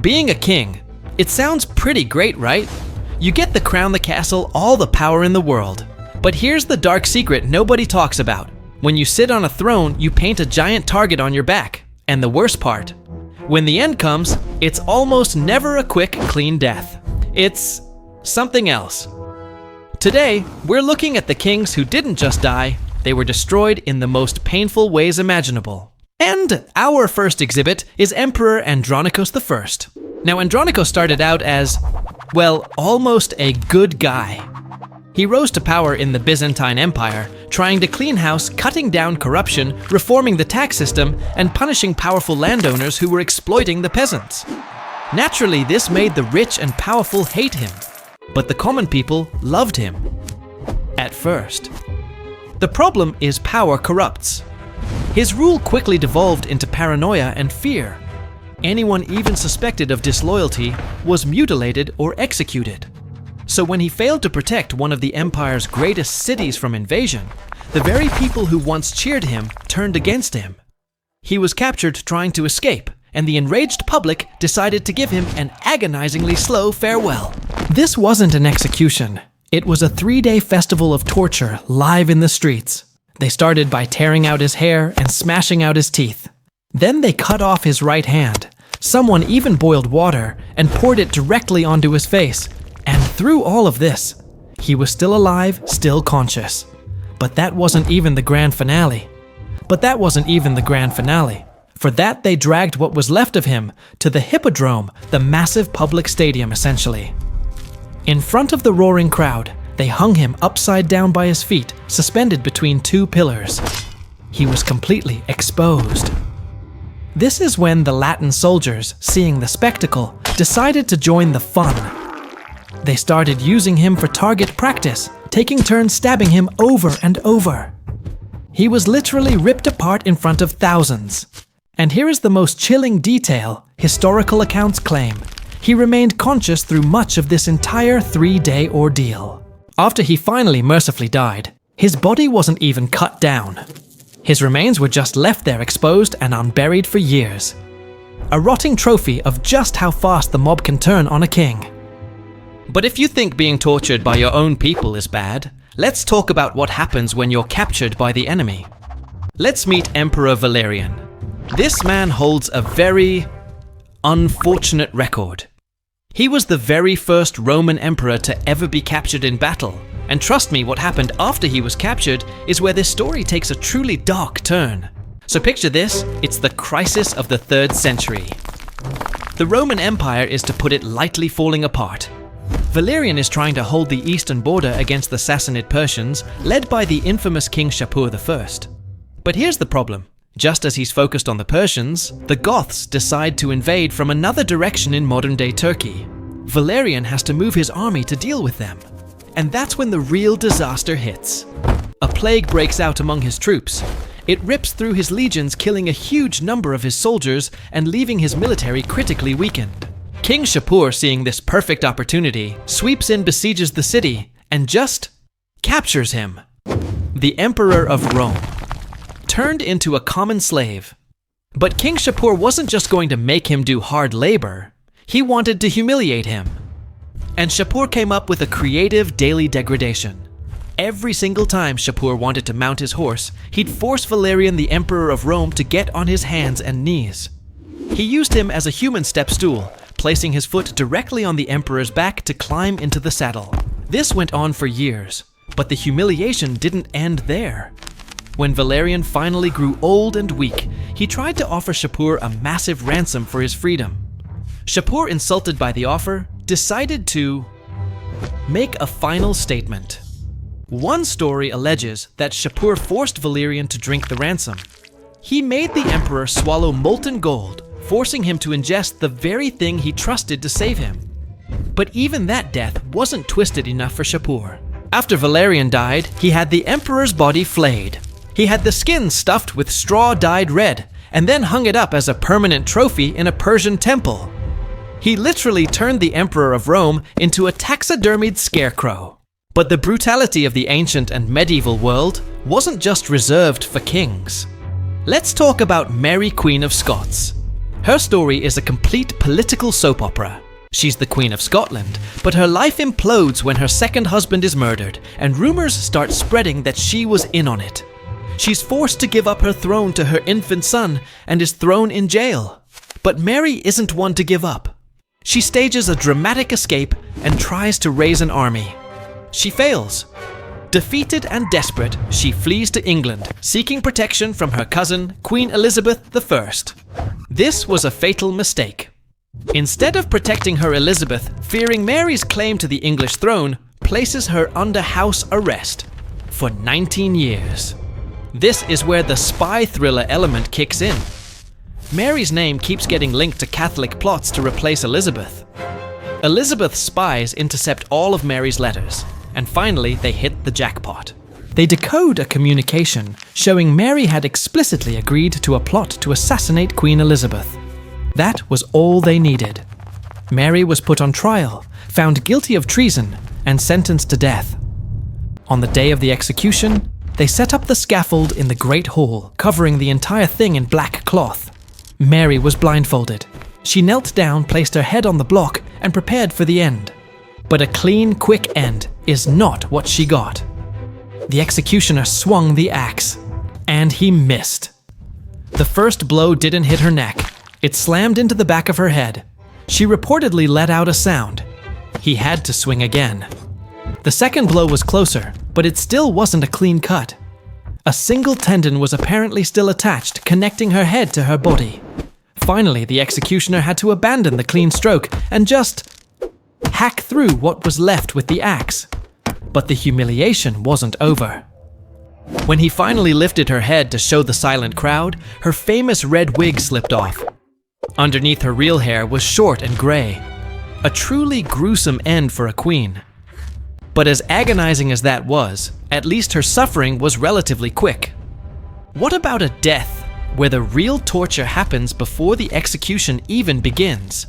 Being a king, it sounds pretty great, right? You get the crown, the castle, all the power in the world. But here's the dark secret nobody talks about. When you sit on a throne, you paint a giant target on your back. And the worst part, when the end comes, it's almost never a quick, clean death. It's something else. Today, we're looking at the kings who didn't just die, they were destroyed in the most painful ways imaginable. And our first exhibit is Emperor Andronikos I. Now, Andronikos started out as, well, almost a good guy. He rose to power in the Byzantine Empire, trying to clean house, cutting down corruption, reforming the tax system, and punishing powerful landowners who were exploiting the peasants. Naturally, this made the rich and powerful hate him, but the common people loved him. At first. The problem is power corrupts. His rule quickly devolved into paranoia and fear. Anyone even suspected of disloyalty was mutilated or executed. So when he failed to protect one of the empire's greatest cities from invasion, the very people who once cheered him turned against him. He was captured trying to escape, and the enraged public decided to give him an agonizingly slow farewell. This wasn't an execution. It was a 3-day festival of torture live in the streets. They started by tearing out his hair and smashing out his teeth. Then they cut off his right hand. Someone even boiled water and poured it directly onto his face. And through all of this, he was still alive, still conscious. But that wasn't even the grand finale. For that, they dragged what was left of him to the Hippodrome, the massive public stadium essentially. In front of the roaring crowd, they hung him upside down by his feet, suspended between 2 pillars. He was completely exposed. This is when the Latin soldiers, seeing the spectacle, decided to join the fun. They started using him for target practice, taking turns stabbing him over and over. He was literally ripped apart in front of thousands. And here is the most chilling detail historical accounts claim. He remained conscious through much of this entire 3-day ordeal. After he finally mercifully died, his body wasn't even cut down. His remains were just left there exposed and unburied for years. A rotting trophy of just how fast the mob can turn on a king. But if you think being tortured by your own people is bad, let's talk about what happens when you're captured by the enemy. Let's meet Emperor Valerian. This man holds a very unfortunate record. He was the very first Roman emperor to ever be captured in battle. And trust me, what happened after he was captured is where this story takes a truly dark turn. So picture this, it's the crisis of the 3rd century. The Roman Empire is, to put it lightly, falling apart. Valerian is trying to hold the eastern border against the Sassanid Persians, led by the infamous King Shapur I. But here's the problem. Just as he's focused on the Persians, the Goths decide to invade from another direction in modern-day Turkey. Valerian has to move his army to deal with them. And that's when the real disaster hits. A plague breaks out among his troops. It rips through his legions, killing a huge number of his soldiers and leaving his military critically weakened. King Shapur, seeing this perfect opportunity, sweeps in, besieges the city, and just captures him. The Emperor of Rome. Turned into a common slave. But King Shapur wasn't just going to make him do hard labor, he wanted to humiliate him. And Shapur came up with a creative daily degradation. Every single time Shapur wanted to mount his horse, he'd force Valerian, the Emperor of Rome, to get on his hands and knees. He used him as a human step stool, placing his foot directly on the emperor's back to climb into the saddle. This went on for years, but the humiliation didn't end there. When Valerian finally grew old and weak, he tried to offer Shapur a massive ransom for his freedom. Shapur, insulted by the offer, decided to make a final statement. One story alleges that Shapur forced Valerian to drink the ransom. He made the emperor swallow molten gold, forcing him to ingest the very thing he trusted to save him. But even that death wasn't twisted enough for Shapur. After Valerian died, he had the emperor's body flayed. He had the skin stuffed with straw dyed red, and then hung it up as a permanent trophy in a Persian temple. He literally turned the Emperor of Rome into a taxidermied scarecrow. But the brutality of the ancient and medieval world wasn't just reserved for kings. Let's talk about Mary, Queen of Scots. Her story is a complete political soap opera. She's the Queen of Scotland, but her life implodes when her second husband is murdered, and rumors start spreading that she was in on it. She's forced to give up her throne to her infant son and is thrown in jail. But Mary isn't one to give up. She stages a dramatic escape and tries to raise an army. She fails. Defeated and desperate, she flees to England, seeking protection from her cousin, Queen Elizabeth I. This was a fatal mistake. Instead of protecting her, Elizabeth, fearing Mary's claim to the English throne, places her under house arrest for 19 years. This is where the spy thriller element kicks in. Mary's name keeps getting linked to Catholic plots to replace Elizabeth. Elizabeth's spies intercept all of Mary's letters, and finally they hit the jackpot. They decode a communication showing Mary had explicitly agreed to a plot to assassinate Queen Elizabeth. That was all they needed. Mary was put on trial, found guilty of treason, and sentenced to death. On the day of the execution, they set up the scaffold in the Great Hall, covering the entire thing in black cloth. Mary was blindfolded. She knelt down, placed her head on the block, and prepared for the end. But a clean, quick end is not what she got. The executioner swung the axe, and he missed. The first blow didn't hit her neck. It slammed into the back of her head. She reportedly let out a sound. He had to swing again. The second blow was closer, but it still wasn't a clean cut. A single tendon was apparently still attached, connecting her head to her body. Finally, the executioner had to abandon the clean stroke and just hack through what was left with the axe. But the humiliation wasn't over. When he finally lifted her head to show the silent crowd, her famous red wig slipped off. Underneath her real hair was short and gray. A truly gruesome end for a queen. But as agonizing as that was, at least her suffering was relatively quick. What about a death where the real torture happens before the execution even begins?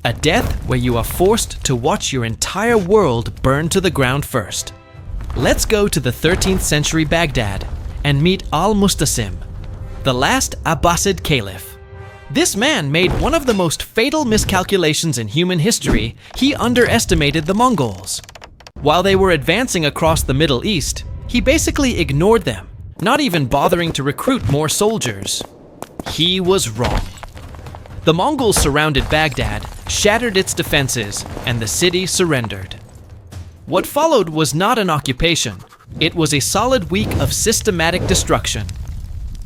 A death where you are forced to watch your entire world burn to the ground first. Let's go to the 13th century Baghdad and meet al-Mustasim, the last Abbasid caliph. This man made one of the most fatal miscalculations in human history. He underestimated the Mongols. While they were advancing across the Middle East, he basically ignored them, not even bothering to recruit more soldiers. He was wrong. The Mongols surrounded Baghdad, shattered its defenses, and the city surrendered. What followed was not an occupation. It was a solid week of systematic destruction.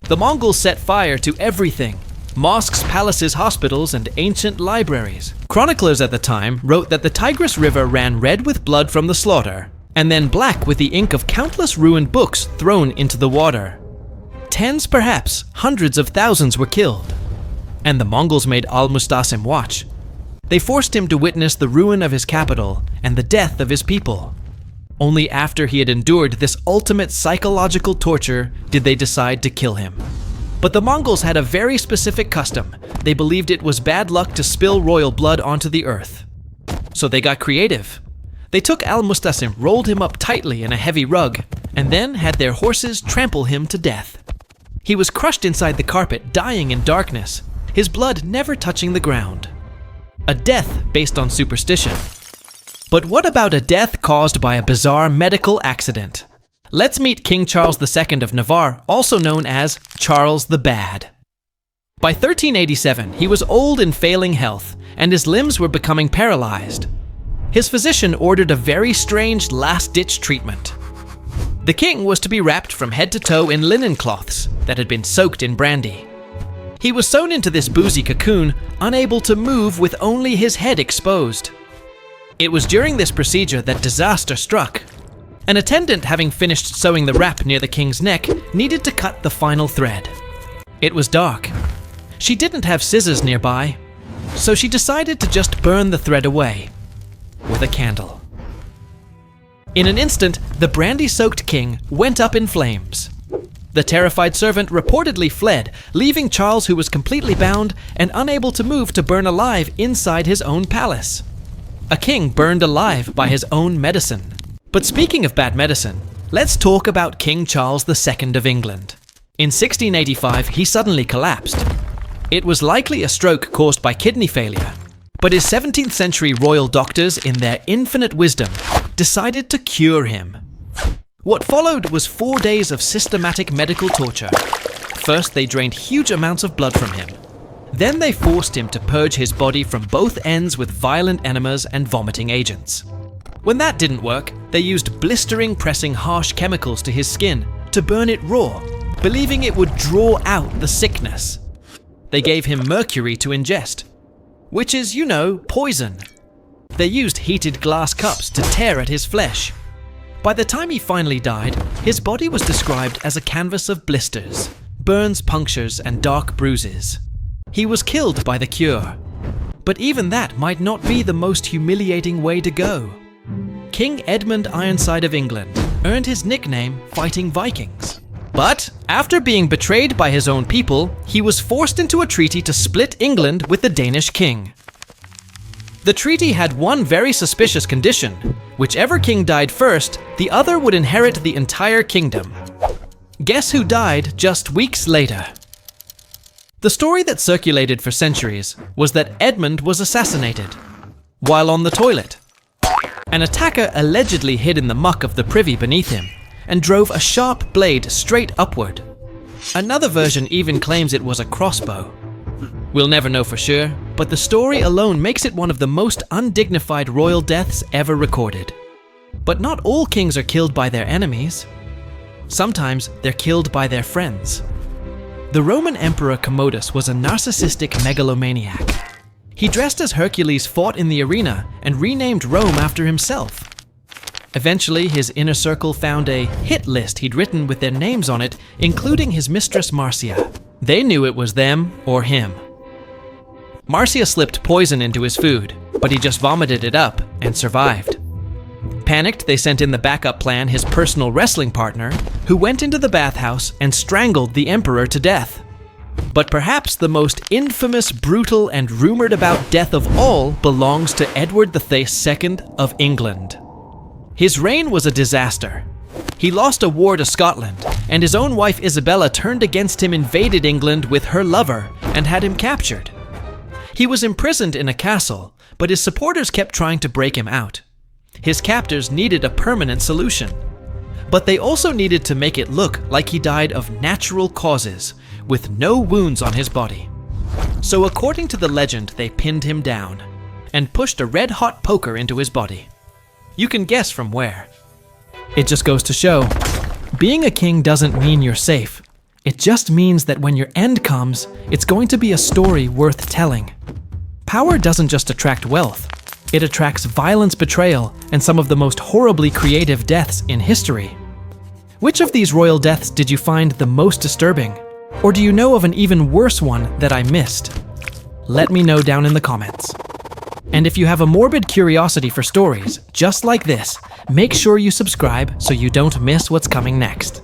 The Mongols set fire to everything: mosques, palaces, hospitals, and ancient libraries. Chroniclers at the time wrote that the Tigris River ran red with blood from the slaughter, and then black with the ink of countless ruined books thrown into the water. Tens, perhaps hundreds of thousands were killed. And the Mongols made al-Mustasim watch. They forced him to witness the ruin of his capital and the death of his people. Only after he had endured this ultimate psychological torture did they decide to kill him. But the Mongols had a very specific custom. They believed it was bad luck to spill royal blood onto the earth. So they got creative. They took al-Mustasim, rolled him up tightly in a heavy rug, and then had their horses trample him to death. He was crushed inside the carpet, dying in darkness, his blood never touching the ground. A death based on superstition. But what about a death caused by a bizarre medical accident? Let's meet King Charles II of Navarre, also known as Charles the Bad. By 1387, he was old and failing health, and his limbs were becoming paralyzed. His physician ordered a very strange last-ditch treatment. The king was to be wrapped from head to toe in linen cloths that had been soaked in brandy. He was sewn into this boozy cocoon, unable to move with only his head exposed. It was during this procedure that disaster struck. An attendant, having finished sewing the wrap near the king's neck, needed to cut the final thread. It was dark. She didn't have scissors nearby, so she decided to just burn the thread away with a candle. In an instant, the brandy-soaked king went up in flames. The terrified servant reportedly fled, leaving Charles, who was completely bound and unable to move, to burn alive inside his own palace. A king burned alive by his own medicine. But speaking of bad medicine, let's talk about King Charles II of England. In 1685, he suddenly collapsed. It was likely a stroke caused by kidney failure, but his 17th century royal doctors, in their infinite wisdom, decided to cure him. What followed was 4 days of systematic medical torture. First, they drained huge amounts of blood from him. Then they forced him to purge his body from both ends with violent enemas and vomiting agents. When that didn't work, they used blistering, pressing harsh chemicals to his skin to burn it raw, believing it would draw out the sickness. They gave him mercury to ingest, which is, you know, poison. They used heated glass cups to tear at his flesh. By the time he finally died, his body was described as a canvas of blisters, burns, punctures, and dark bruises. He was killed by the cure. But even that might not be the most humiliating way to go. King Edmund Ironside of England earned his nickname Fighting Vikings. But after being betrayed by his own people, he was forced into a treaty to split England with the Danish king. The treaty had one very suspicious condition. Whichever king died first, the other would inherit the entire kingdom. Guess who died just weeks later? The story that circulated for centuries was that Edmund was assassinated while on the toilet. An attacker allegedly hid in the muck of the privy beneath him and drove a sharp blade straight upward. Another version even claims it was a crossbow. We'll never know for sure, but the story alone makes it one of the most undignified royal deaths ever recorded. But not all kings are killed by their enemies. Sometimes they're killed by their friends. The Roman Emperor Commodus was a narcissistic megalomaniac. He dressed as Hercules, fought in the arena, and renamed Rome after himself. Eventually, his inner circle found a hit list he'd written with their names on it, including his mistress Marcia. They knew it was them or him. Marcia slipped poison into his food, but he just vomited it up and survived. Panicked, they sent in the backup plan, his personal wrestling partner, who went into the bathhouse and strangled the emperor to death. But perhaps the most infamous, brutal, and rumored about death of all belongs to Edward II of England. His reign was a disaster. He lost a war to Scotland, and his own wife Isabella turned against him, invaded England with her lover, and had him captured. He was imprisoned in a castle, but his supporters kept trying to break him out. His captors needed a permanent solution. But they also needed to make it look like he died of natural causes, with no wounds on his body. So according to the legend, they pinned him down and pushed a red-hot poker into his body. You can guess from where. It just goes to show, being a king doesn't mean you're safe. It just means that when your end comes, it's going to be a story worth telling. Power doesn't just attract wealth. It attracts violence, betrayal, and some of the most horribly creative deaths in history. Which of these royal deaths did you find the most disturbing? Or do you know of an even worse one that I missed? Let me know down in the comments. And if you have a morbid curiosity for stories just like this, make sure you subscribe so you don't miss what's coming next.